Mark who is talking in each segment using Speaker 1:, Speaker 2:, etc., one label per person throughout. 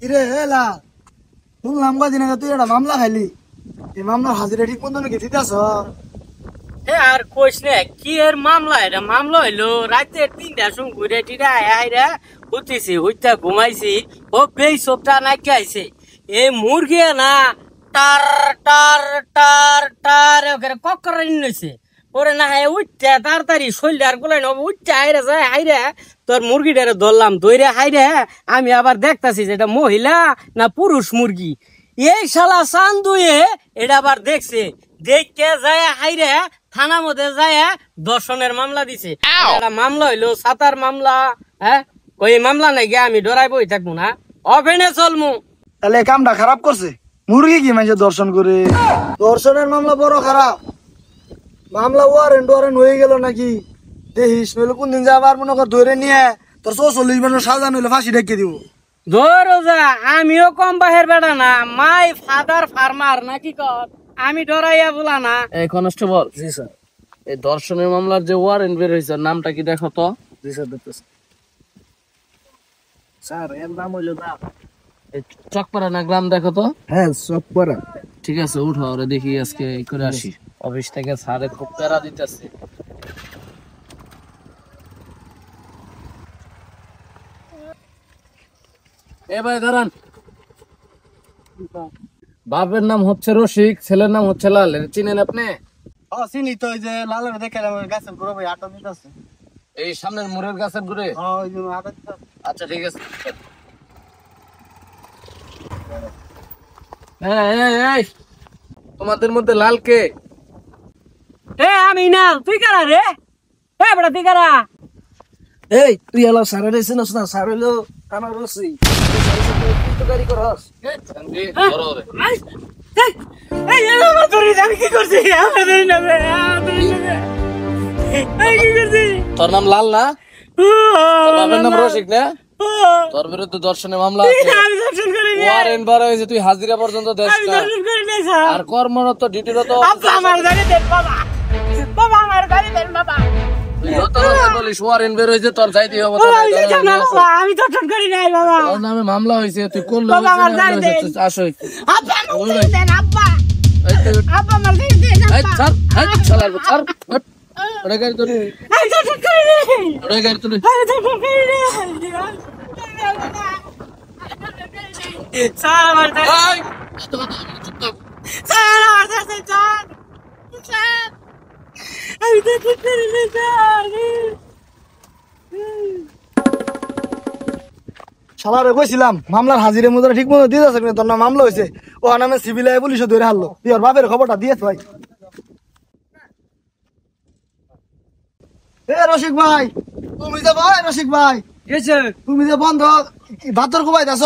Speaker 1: কিরে হেলা শুনলাম কদিন আগে তুই একটা মামলা খাইলি। এই মামলার হাজিরা ঠিক মতো নাকি দিতেছ?
Speaker 2: আর কইস না কি এর মামলা, এটা মামলা হইলো রাতে 3টার সময় ঘুরে টিরে আইরা উঠিছি, উঠা ঘুমাইছি, ও বেই সবটা নাকি আইছে এই মুরগি না টার টার টার টার ওখানে কক্কর নিয়েছে ওরে না হাই উঠতে তাড়াতাড়ি শৈল আর গুলাই নব উঠতে হাইরে যায় হাইরে তোর মুরগিটারে ধরলাম ধরে হাইরে আমি আবার দেখতাছি যে এটা মহিলা না পুরুষ মুরগি। এই শালা চান্দুয়ে এটা আবার দেখছে, দেখতে যায় হাইরে থানা মধ্যে যায় দর্শনের মামলা দিছে। এটা মামলা হইলো সাতার মামলা। হ্যাঁ ওই মামলা নাই গিয়ে আমি ডরাই বই থাকবো না, অফেনে চলমু।
Speaker 1: তাহলে কামটা খারাপ করছে। মুরগি কি মানুষ দর্শন করে? দর্শনের মামলা বড় খারাপ। মামলা ওয়ারেন্ট হয়ে গেল নাকি দেখিস, নইলে কোন দিন যাবার মনে কর ধরে নিয়ে তোর 44 বছর সাজা নইলে ফাঁসি ডেকে দিব।
Speaker 2: ধরো যা, আমিও কম বাহের বেড়া না, মাই ফাদার ফার্মার নাকি কর, আমি ডরাইয়া বলা না।
Speaker 3: এই কনস্টেবল,
Speaker 1: জি স্যার।
Speaker 3: এই দর্শনের মামলার যে ওয়ারেন্ট বের হয়েছে নামটা কি দেখো তো?
Speaker 1: জি স্যার দেখতেছি। স্যার এর নাম হইলো না
Speaker 3: এই চকপাড়া না গ্রাম দেখো তো?
Speaker 1: হ্যাঁ সব পড়া।
Speaker 3: ঠিক আছে উঠো, ওরে দেখি আজকে এই করে আসি। অফিস থেকে স্যারে খুব প্যারা দিতেছে। এ ভাই দাঁড়ান। বাপের নাম হচ্ছে রসিক, ছেলের নাম হচ্ছে লাল, চিনেন আপনি?
Speaker 1: হ্যাঁ চিনি তো, ওই যে লালের দেখে গাছের পুরো ভাই আটা নিতেছে।
Speaker 3: এই সামনের মুরের গাছের ঘুরে?
Speaker 1: হ্যাঁ ওই যে আটা নিতেছে।
Speaker 3: আচ্ছা ঠিক আছে। এই তোমাদের মধ্যে লাল কে?
Speaker 2: এ আমি না, তুই কারা রে? এ বড় তুই কারা?
Speaker 1: এই তুই এলা সারা রেছিস না? সার হইলো আমার রসি। তুই গাড়ি করস।
Speaker 3: ধরো ওরে।
Speaker 2: এই আমার ধরে আমি কি করছি? আমার ধরে না বে, আমার ধরে না বে। এই কি করছি?
Speaker 3: তোর নাম লাল না? তোর বাপের নাম রসিক না? তোর বিরুদ্ধে দর্শনের মামলা আছে।
Speaker 2: আমি দর্শন করি না।
Speaker 3: ওয়ারেন্ট বার হয়েছে, তুই হাজিরা পর্যন্ত দেশ
Speaker 2: আমি
Speaker 3: না।
Speaker 2: দর্শন করি না স্যার।
Speaker 3: আর কর্মরত ডিউটিরত
Speaker 2: আব্বা আমার গাড়ি দেন বাবা। বাবা আমার গাড়ি দেন বাবা।
Speaker 3: তুই যত কথা বলিস ওয়ারেন্ট বের হয়েছে, তোর যাইতে হবে।
Speaker 2: আমি দর্শন করি নাই বাবা।
Speaker 3: তোর নামে মামলা হয়েছে, তুই করলে
Speaker 2: বাবা, আমার গাড়ি দে।
Speaker 3: আসই।
Speaker 2: আব্বা আমার গাড়ি দেন আব্বা। আব্বা আমার গাড়ি দেন
Speaker 3: এই
Speaker 2: আব্বা।
Speaker 3: ছাড়, ছাড় ছাড়। ওরে গাড়ি তুলি,
Speaker 2: আমি দর্শন করি নাই।
Speaker 3: ওরে গাড়ি তুলি।
Speaker 2: আমি দর্শন করি নাই। স্যার আমার গাড়ি।
Speaker 3: এই, এত কথা বলবি না, চুপ থাক।
Speaker 2: স্যার আমার গাড়ি স্যার। স্যার আমি দর্শন করি নাই স্যার।
Speaker 1: শালারে কইছিলাম মামলার হাজিরে মুদ্রা ঠিক মতো দিয়ে যাচ্ছে, তোর নাম মামলা হয়েছে। ও নামে সিভিল পুলিশে ধরে হারলো। তুই ওর বাপের খবরটা দিয়েছ ভাই। এ রসিক ভাই, তুমি যে ভাই রসিক ভাই, তুমি যে বন্ধ ভাতর কোবাই দাস,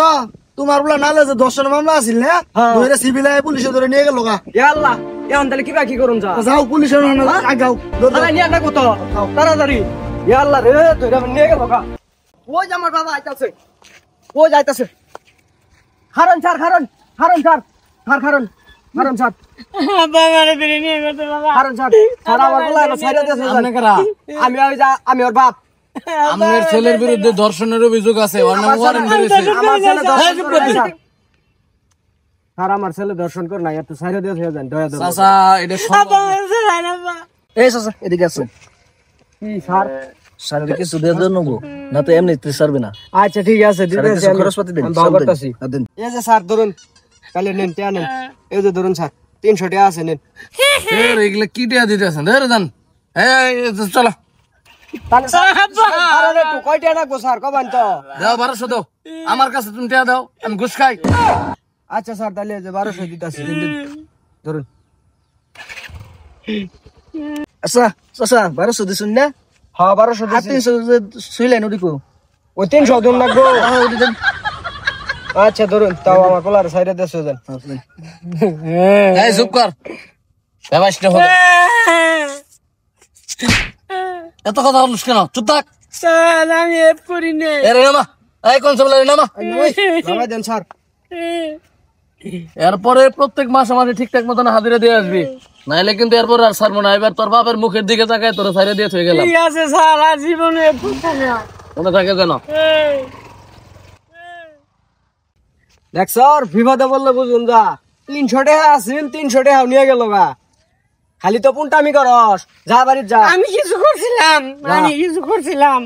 Speaker 1: তোমার বলে নালে যে দর্শন মামলা আছিল না, ধরে সিভিল পুলিশে ধরে নিয়ে গেল গা।
Speaker 2: আল্লাহ এখন তাহলে কিবা কি করুন
Speaker 1: যাও পুলিশের আগাও
Speaker 2: নিয়ে না কত তাড়াতাড়ি। আল্লাহ রে ধরে নিয়ে গেল গা। ওই যে আমার বাবা আইতাছে, ও যাইতাছে। হারন স্যার, হারন হারন স্যার, হার হারন হারন স্যার। বাবা আমারে ধরে নিয়ে গেছে বাবা। হারন স্যার, স্যার আমার বলা ছাইরা দিয়েছে।
Speaker 3: আপনি কারা?
Speaker 2: আমি ওই যা, আমি ওর বাপ।
Speaker 3: আমার ছেলের বিরুদ্ধে ধর্ষণের অভিযোগ আছে, ওর নামে ওয়ারেন্ট বের হয়েছে।
Speaker 2: আমার ছেলে
Speaker 3: এই, চুপ করবি।
Speaker 2: স্যার আমার ছেলে দর্শন কর না, একটু ছাইরা দিয়েছে যান দয়া দয়া।
Speaker 3: চাচা, এটা সম্ভব না।
Speaker 1: এই চাচা এদিকে আসুন।
Speaker 2: কি স্যার?
Speaker 1: স্যারের কিছু দিয়ে দেন নেবো না তো এমনিতে সারবে না।
Speaker 2: আচ্ছা ঠিক আছে দিতেছি আমি।
Speaker 1: খরচপাতি দেন,
Speaker 2: আমি ভাও করতাছি।
Speaker 1: দেন।
Speaker 2: এই যে স্যার ধরুন, তাহলে নেন টিয়া নেন। এই যে ধরুন স্যার 300 টাকা আছে নেন।
Speaker 3: এর এগুলা কি দেয়া দিতেছেন? ধরে দেন। এই চলো
Speaker 2: তাহলে স্যার আরে একটু কয় টাকা রাখবো স্যার কবান তো?
Speaker 3: দাও 1200 দাও। আমার কাছে তুমি টাকা দাও, আমি ঘুষ খাই।
Speaker 2: আচ্ছা স্যার তাহলে এই যে 1200 দিতাছি ধরুন।
Speaker 1: আচ্ছা চাচা 1200 দিছুন না?
Speaker 2: হ্যাঁ 1200 দিছি।
Speaker 1: 300 শুইলেন ওদিকো।
Speaker 2: ওই 300 দিন লাগবো। আচ্ছা ধরুন, তাও আমার পোলার সাইডে দেশে যান।
Speaker 3: এই চুপ কর, ব্যবস্থা হবে। এত কথা বলিস কেন? চুপ থাক।
Speaker 2: স্যার আমি এফ করি নে।
Speaker 3: এর নামা, এই কনস্টেবল এর নামা।
Speaker 2: নামাই দেন স্যার।
Speaker 3: এরপরে প্রত্যেক মাসে মাসে ঠিকঠাক মতন হাজিরা দিয়ে আসবি, নাইলে কিন্তু এরপর আর ছাড়বো না। এবার তোর বাপের মুখের দিকে তাকায় তোর সাইডে দিয়ে থয়ে গেলাম।
Speaker 2: ঠিক আছে স্যার, আর জীবনে এফ করব না।
Speaker 3: মনে থাকে যেন।
Speaker 1: দেখছ বিপদে বললে বুঝুন যা 300 টাকা আসিল 300 টাকা নিয়ে গেল গা খালি তো পুনটামি করস যা বাড়ি যা
Speaker 2: আমি কিছু করছিলাম
Speaker 1: না।
Speaker 2: আমি কিছু করছিলাম